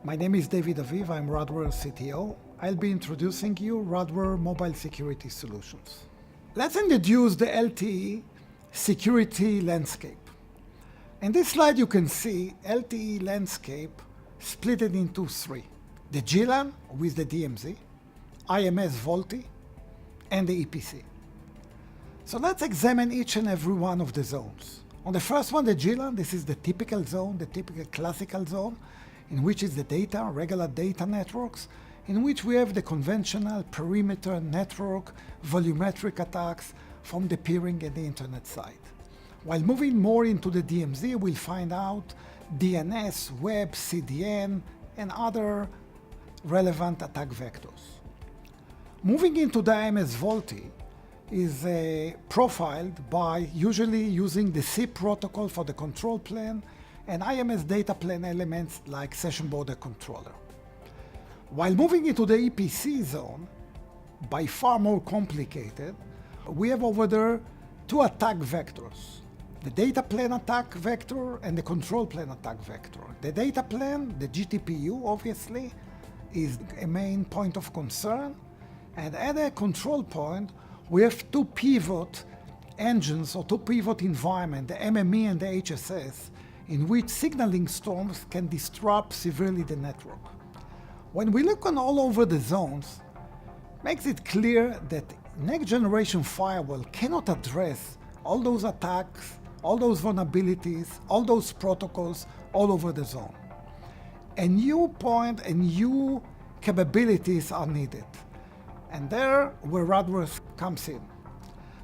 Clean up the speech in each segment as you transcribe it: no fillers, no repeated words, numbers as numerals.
My name is David Aviv, I'm Radware CTO. I'll be introducing you Radware Mobile Security Solutions. Let's introduce the LTE security landscape. In this slide you can see LTE landscape split it into three. The GLAN with the DMZ, IMS VoLTE, and the EPC. So let's examine each and every one of the zones. On the first one, the GLAN, this is the typical zone, the typical classical zone, in which is the data, regular data networks, in which we have the conventional perimeter network volumetric attacks from the peering and the internet side. While moving more into the DMZ, we'll find out DNS, web, CDN, and other relevant attack vectors. Moving into the IMS VoLTE is profiled by usually using the SIP protocol for the control plane and IMS data plane elements like session border controller. While moving into the EPC zone, by far more complicated, we have over there two attack vectors. The data plane attack vector and the control plane attack vector. The data plane, the GTPU obviously, is a main point of concern, and at a control point we have two pivot engines or two pivot environments, the MME and the HSS, in which signaling storms can disrupt severely the network. When we look on all over the zones, makes it clear that next generation firewall cannot address all those attacks, all those vulnerabilities, all those protocols all over the zone. A new point and new capabilities are needed. And there where Radware comes in.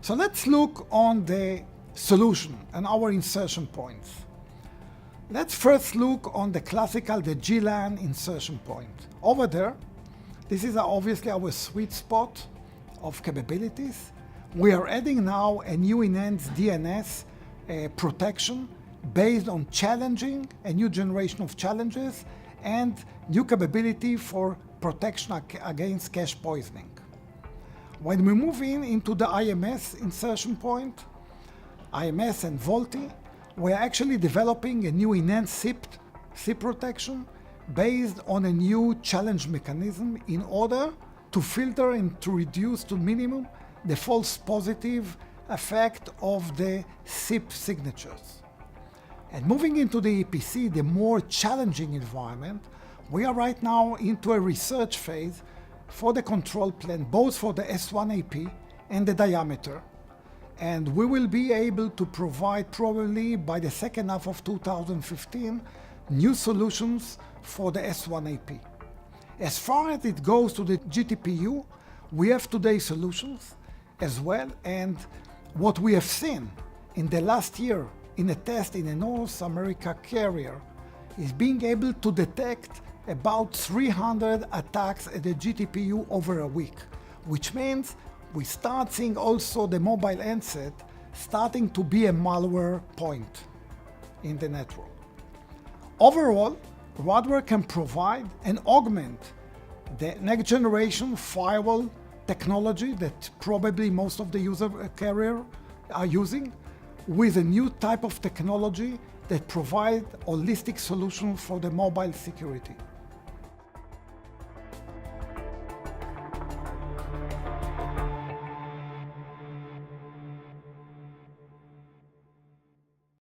So let's look on the solution and our insertion points. Let's first look on the classical, the GLAN insertion point. Over there, this is obviously our sweet spot of capabilities. We are adding now a new enhanced DNS protection based on challenging a new generation of challenges and new capability for protection against cache poisoning. When we move into the IMS insertion point, IMS and VoLTE, we're actually developing a new enhanced SIP protection based on a new challenge mechanism in order to filter and to reduce to minimum the false positive effect of the SIP signatures. And moving into the EPC, the more challenging environment, we are right now into a research phase for the control plane, both for the S1 AP and the diameter. And we will be able to provide probably by the second half of 2015 new solutions for the S1 AP. As far as it goes to the GTPU, we have today solutions as well, and what we have seen in the last year in a test in a North America carrier is being able to detect about 300 attacks at the GTPU over a week, which means we start seeing also the mobile handset starting to be a malware point in the network. Overall, Radware can provide and augment the next generation firewall technology that probably most of the user carrier are using with a new type of technology that provide holistic solution for the mobile security.